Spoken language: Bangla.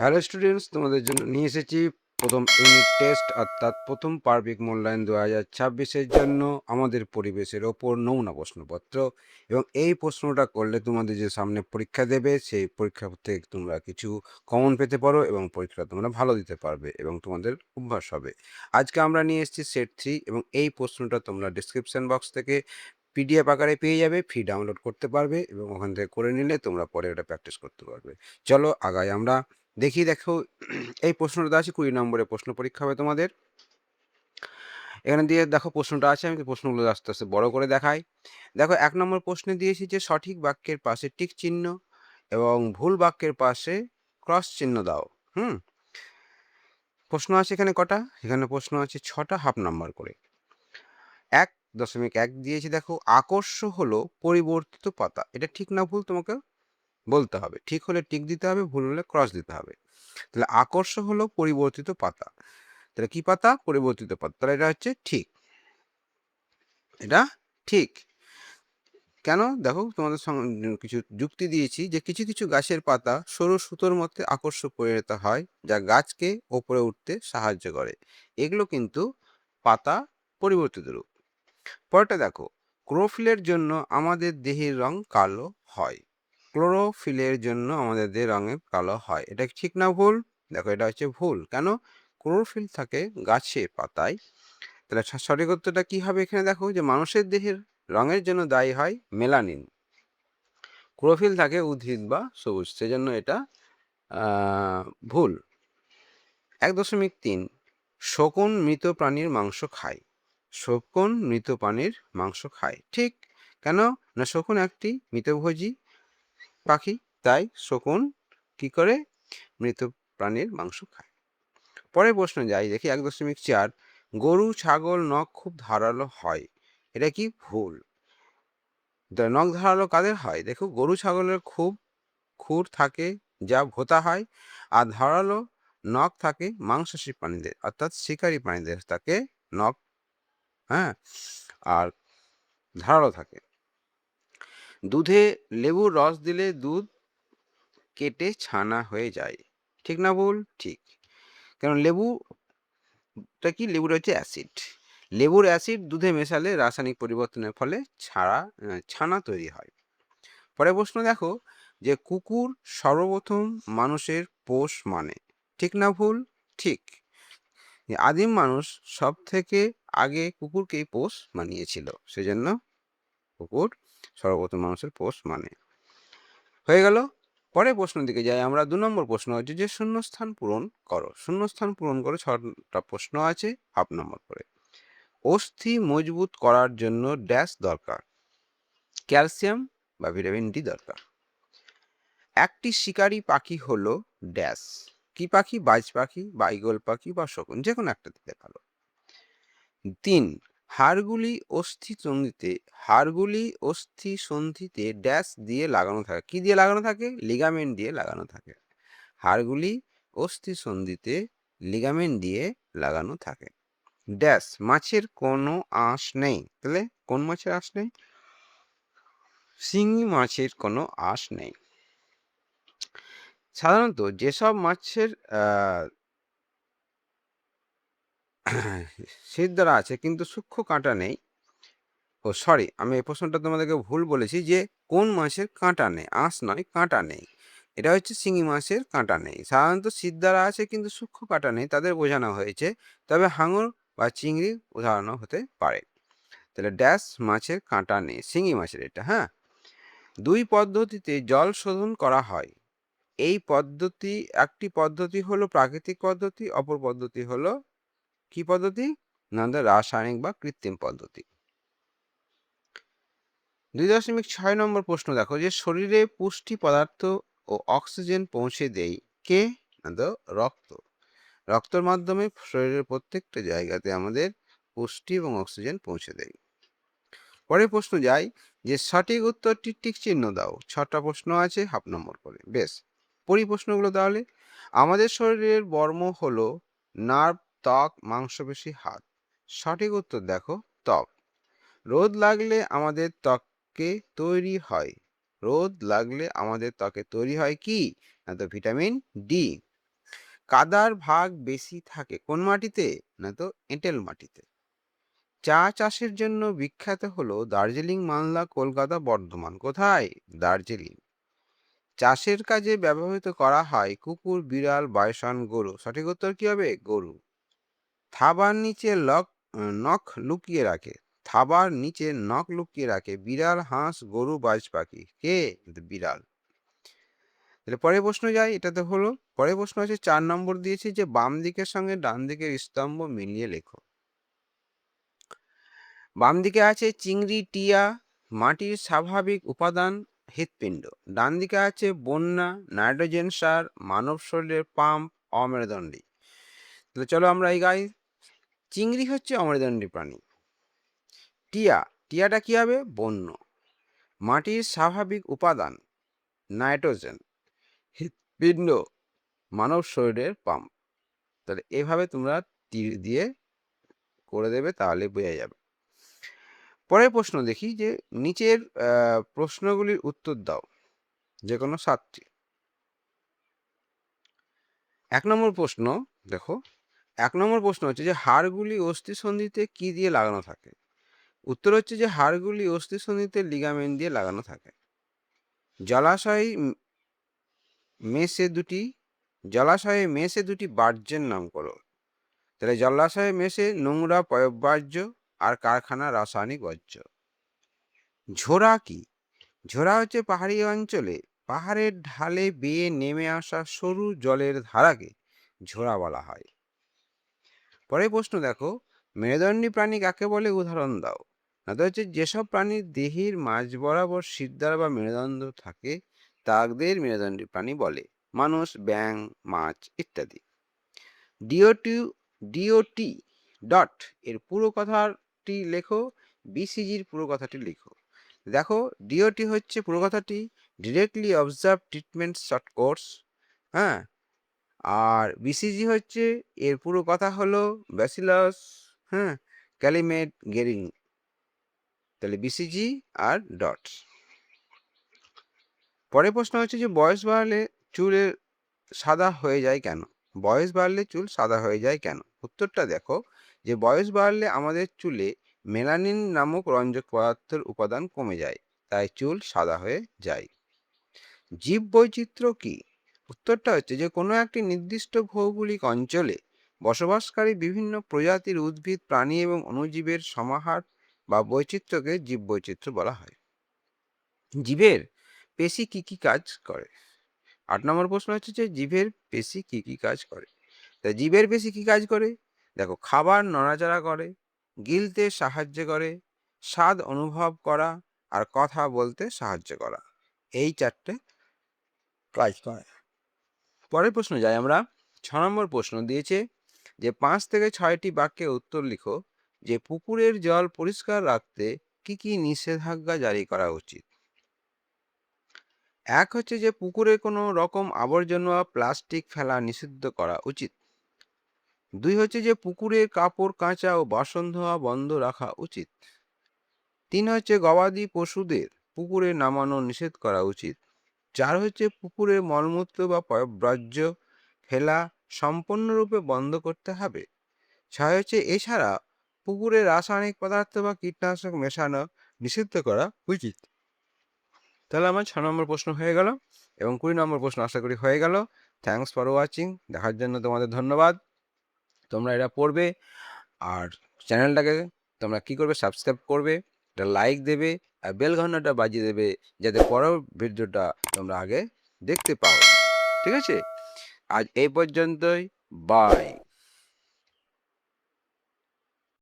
হ্যালো স্টুডেন্টস, তোমাদের জন্য নিয়ে এসেছি প্রথম ইউনিট টেস্ট অর্থাৎ প্রথম পার্বিক মূল্যায়ন 2026-এর জন্য আমাদের পরিবেশের ওপর নমুনা প্রশ্নপত্র। এবং এই প্রশ্নটা করলে তোমাদের যে সামনে পরীক্ষা দেবে সেই পরীক্ষা থেকে তোমরা কিছু কমন পেতে পারো এবং পরীক্ষাটা তোমরা ভালো দিতে পারবে এবং তোমাদের অভ্যাস হবে। আজকে আমরা নিয়ে এসেছি সেট 3 এবং এই প্রশ্নটা তোমরা ডিসক্রিপশন বক্স থেকে পিডিএফ আকারে পেয়ে যাবে, ফ্রি ডাউনলোড করতে পারবে এবং ওখান থেকে করে নিলে তোমরা পরে ওটা প্র্যাকটিস করতে পারবে। চলো আগাই আমরা। দেখো এই প্রশ্নটা আছে 20 নম্বরের প্রশ্ন পরীক্ষা হবে তোমাদের। এখানে দিয়ে দেখো প্রশ্নটা আছে, আমি প্রশ্নগুলো আস্তে আস্তে বড় করে দেখাই। দেখো 1 নম্বর প্রশ্নে দিয়েছি যে সঠিক বাক্যের পাশে টিক চিহ্ন এবং ভুল বাক্যের পাশে ক্রস চিহ্ন দাও। প্রশ্ন আছে এখানে কটা? এখানে প্রশ্ন আছে 6টা, হাফ নাম্বার করে। 1.1 দিয়েছি। দেখো আকর্ষ হলো পরিবর্তিত পাতা, এটা ঠিক না ভুল তোমাকে বলতে হবে। ঠিক হলে টিক দিতে হবে, ভুল হলে ক্রস দিতে হবে। তাহলে আকর্ষ হলো পরিবর্তিত পাতা, তাহলে কি পাতা? পরিবর্তিত পাতা, তাহলে এটা হচ্ছে ঠিক, এটা ঠিক। কেন? দেখো তোমাদের কিছু যুক্তি দিয়েছি যে কিছু কিছু গাছের পাতা সরু সুতোর মধ্যে আকর্ষক পরিণত হয়, যা গাছকে ওপরে উঠতে সাহায্য করে। এগুলো কিন্তু পাতা পরিবর্তিত রূপ। পরেরটা দেখো, ক্লোরোফিলের জন্য আমাদের দেহের রং কালো হয়। ক্লোরোফিলের জন্য আমাদের দেহের রঙের কালো হয়, এটা ঠিক না ভুল? দেখো এটা হচ্ছে ভুল। কেন? ক্লোরোফিল থাকে গাছে পাতায়। তাহলে সঠিক উত্তরটা কি হবে? এখানে দেখো যে মানুষের দেহের রঙের জন্য দায়ী হয় মেলানিন। ক্লোরোফিল থাকে উদ্ভিদ বা সবুজ, সেজন্য এটা ভুল। 1.3 শকুন মৃত প্রাণীর মাংস খায়। শকুন মৃত প্রাণীর মাংস খায়, ঠিক। কেন? না শকুন একটি মৃতভোজী পাখি, তাই শকুন কি করে? মৃত প্রাণীর মাংস খায়। পরের প্রশ্ন যাই, দেখি 1.4 গরু ছাগল নখ খুব ধারালো হয়, এটা কি ভুল? নখ ধারালো কাদের হয়? দেখো গরু ছাগলের খুব খুর থাকে যা ভোতা হয়, আর ধারালো নখ থাকে মাংসাশী প্রাণীদের অর্থাৎ শিকারী প্রাণীদের থাকে নখ, হ্যাঁ, আর ধারালো থাকে। দুধে লেবুর রস দিলে দুধ কেটে ছানা হয়ে যায়, ঠিক না ভুল? ঠিক। কারণ লেবুটা কি? লেবুটা হচ্ছে অ্যাসিড। লেবুর অ্যাসিড দুধে মেশালে রাসায়নিক পরিবর্তনের ফলে ছানা তৈরি হয়। পরের প্রশ্ন দেখো যে কুকুর সর্বপ্রথম মানুষের পোষ মানে, ঠিক না ভুল? ঠিক। আদিম মানুষ সব থেকে আগে কুকুরকেই পোষ মানিয়েছিল, সেজন্য কুকুর সর্বপ্রথম মানুষের পোষ মানে। হয়ে গেল। পরের প্রশ্ন দিকে যাই আমরা। 2 নম্বর প্রশ্ন হচ্ছে যে শূন্যস্থান পূরণ করো। শূন্যস্থান পূরণ করে 6টা প্রশ্ন আছে, হাফ নম্বর করে। অস্থি মজবুত করার জন্য ড্যাশ দরকার? ক্যালসিয়াম বা ভিটামিন ডি দরকার। একটি শিকারী পাখি হলো ড্যাশ। কি পাখি? বাজ পাখি বা ঈগল পাখি বা শকুন, যে কোনো একটা দিতে পারো। 3 হাড়গুলি অস্থি সন্ধিতে ড্যাশ দিয়ে লাগানো থাকে। কি দিয়ে লাগানো থাকে? লিগামেন্ট দিয়ে লাগানো থাকে। হাড়গুলি অস্থি সন্ধিতে লিগামেন্ট দিয়ে লাগানো থাকে। ড্যাশ মাছের কোনো আঁশ নেই, তাহলে কোন মাছের আঁশ নেই? শিঙি মাছের কোনো আঁশ নেই। সাধারণত যেসব মাছের শিরদাঁড়া আছে কিন্তু সূক্ষ্ম কাঁটা নেই, সরি, আমি এই প্রশ্নটা তোমাদেরকে ভুল বলেছি যে কোন মাছের কাঁটা নেই, আঁশ নয়, কাঁটা নেই। এটা হচ্ছে শিঙি মাছের কাঁটা নেই। সাধারণত শিরদাঁড়া আছে কিন্তু সূক্ষ্ম কাঁটা নেই, তাদের বোঝানো হয়েছে। তবে হাঙর বা চিংড়ি উদাহরণ হতে পারে। তাহলে ড্যাশ মাছের কাঁটা নেই, শিঙি মাছের এটা। হ্যাঁ। 2 পদ্ধতিতে জল শোধন করা হয়। একটি পদ্ধতি হলো প্রাকৃতিক পদ্ধতি, অপর পদ্ধতি হলো কি পদ্ধতি? না, রাসায়নিক বা কৃত্রিম পদ্ধতি। 2.6 নম্বর প্রশ্ন দেখো যে শরীরে পুষ্টি পদার্থ ও অক্সিজেন পৌঁছে দেয় কে? না, রক্ত। রক্তের মাধ্যমে শরীরের প্রত্যেকটা জায়গাতে আমাদের পুষ্টি এবং অক্সিজেন পৌঁছে দেয়। পরের প্রশ্ন যাই যে সঠিক উত্তরটি টিক চিহ্ন দাও। 6টা প্রশ্ন আছে, হাফ নম্বর করে। বেশ, প্রশ্নগুলো তাহলে। আমাদের শরীরের বর্ম হলো নার্ভ, ত্বক, মাংসপেশি, হাত। সঠিক উত্তর দেখো ত্বক। রোদ লাগলে আমাদের ত্বকে তৈরি হয় কি? না, ভিটামিন ডি। কাদার ভাগ বেশি থাকে কোন মাটিতে? না তো এঁটেল মাটিতে। চা চাষের জন্য বিখ্যাত হলো দার্জিলিং, মালদা, কলকাতা, বর্ধমান। কোথায়? দার্জিলিং। চাষের কাজে ব্যবহৃত করা হয় কুকুর, বিড়াল, বাইসন, গরু। সঠিক উত্তর কি হবে? গরু। থাবার নিচে নখ লুকিয়ে রাখে। থাবার নিচে নখ লুকিয়ে রাখে বিড়াল, হাঁস, গরু, বাজ পাখি। কে? বিড়াল। তাহলে পরের প্রশ্ন যাই, এটাতে হলো পরের প্রশ্ন আছে 4 নম্বর দিয়েছি যে বাম দিকের সঙ্গে ডান দিকের স্তম্ভ মিলিয়ে লেখো। বাম দিকে আছে চিংড়ি, টিয়া, মাটির স্বাভাবিক উপাদান, হৃৎপিণ্ড। ডান দিকে আছে বন্যা, নাইট্রোজেন সার, মানব শরীরের পাম্প, অমেরুদণ্ডী। তাহলে চলো আমরা এই গাই। চিংড়ি হচ্ছে অমেরুদণ্ডী প্রাণী। টিয়াটা কি হবে? বন্য। মাটির স্বাভাবিক উপাদান নাইট্রোজেন, হৃৎপিণ্ড, মানব শরীরের পাম্প। তাহলে এভাবে তোমরা তীর দিয়ে করে দেবে, তাহলে বোঝা যাবে। পরের প্রশ্ন দেখি যে নিচের প্রশ্নগুলির উত্তর দাও, যে কোনো 7টি। 1 নম্বর প্রশ্ন দেখো, 1 নম্বর প্রশ্ন হচ্ছে যে হাড়গুলি অস্থিসন্ধিতে কি দিয়ে লাগানো থাকে? উত্তর হচ্ছে যে হাড়গুলি অস্থিসন্ধিতে লিগামেন্ট দিয়ে লাগানো থাকে। জলাশয়ে মেশে দুটি বাহ্যের নাম করো। তাহলে জলাশয়ে মেশে নোংরা পয়ঃবর্জ্য আর কারখানা রাসায়নিক বর্জ্য। ঝোড়া কি? ঝোড়া হচ্ছে পাহাড়ি অঞ্চলে পাহাড়ের ঢালে বেয়ে নেমে আসা সরু জলের ধারাকে ঝোড়া বলা হয়। পরের প্রশ্ন দেখো, মেরুদণ্ডী প্রাণী কাকে বলে? উদাহরণ দাও। না তো হচ্ছে যেসব প্রাণীর দেহের মাঝ বরাবর শিরদাঁড়া বা মেরুদণ্ড থাকে তাদের মেরুদণ্ডী প্রাণী বলে। মানুষ, ব্যাঙ, মাছ ইত্যাদি। ডিওটি ডট এর পুরো কথাটি লেখো, বিসিজির পুরো কথাটি লেখো। দেখো, ডিওটি হচ্ছে পুরো কথাটি directly observe treatment short course. হ্যাঁ, আর বিসিজি হচ্ছে এর পুরো কথা হলো ব্যাসিলাস, হ্যাঁ, ক্যালিমেট গেরিং। তাহলে বিসিজি আর ডট। পরের প্রশ্ন হচ্ছে যে বয়স বাড়লে চুলের সাদা হয়ে যায় কেন? বয়স বাড়লে চুল সাদা হয়ে যায় কেন? উত্তরটা দেখো, যে বয়স বাড়লে আমাদের চুলে মেলানিন নামক রঞ্জক পদার্থের উপাদান কমে যায়, তাই চুল সাদা হয়ে যায়। জীব বৈচিত্র্য কি? উত্তরটা হচ্ছে যে কোনো একটি নির্দিষ্ট ভৌগোলিক অঞ্চলে বসবাসকারী বিভিন্ন প্রজাতির উদ্ভিদ, প্রাণী এবং অণুজীবের সমাহার বা বৈচিত্র্যকে জীববৈচিত্র্য বলা হয়। জীবের পেশি কি কি কাজ করে? 8 নম্বর প্রশ্ন হচ্ছে যে জীবের পেশি কি কি কাজ করে? তা জীবের পেশি কি কাজ করে? দেখো, খাবার নড়াচড়া করে, গিলতে সাহায্য করে, স্বাদ অনুভব করা আর কথা বলতে সাহায্য করা। এই 4টে কাজ করে। পরের প্রশ্ন যাই আমরা। 6 নম্বর প্রশ্ন দিয়েছে যে 5 থেকে 6টি বাক্যে উত্তর লিখো যে পুকুরের জল পরিষ্কার রাখতে কি কি নিষেধাজ্ঞা জারি করা উচিত। 1 হচ্ছে যে পুকুরে কোনো রকম আবর্জনা বা প্লাস্টিক ফেলা নিষিদ্ধ করা উচিত। 2 হচ্ছে যে পুকুরে কাপড় কাচা ও বাসন ধোয়া বন্ধ রাখা উচিত। 3 হচ্ছে গবাদি পশুদের পুকুরে নামানো নিষেধ করা উচিত। 4 হচ্ছে পুকুরে মলমূত্র বা পয়ঃবর্জ্য ফেলা সম্পূর্ণরূপে বন্ধ করতে হবে। 6 হচ্ছে এছাড়া পুকুরে রাসায়নিক পদার্থ বা কীটনাশক মেশানো নিষিদ্ধ করা উচিত। তাহলে আমার 6 নম্বর প্রশ্ন হয়ে গেল এবং 20 নম্বর প্রশ্ন আশা করি হয়ে গেল। Thanks for watching. দেখার জন্য তোমাদের ধন্যবাদ। তোমরা এটা পড়বে আর চ্যানেলটাকে তোমরা কি করবে? সাবস্ক্রাইব করবে, একটা লাইক দেবে আর বেল ঘন্টাটা বাজিয়ে দেবে, যাতে পরের ভিডিওটা তোমরা আগে দেখতে পাও। ঠিক আছে? আজ এই পর্যন্তই। বাই।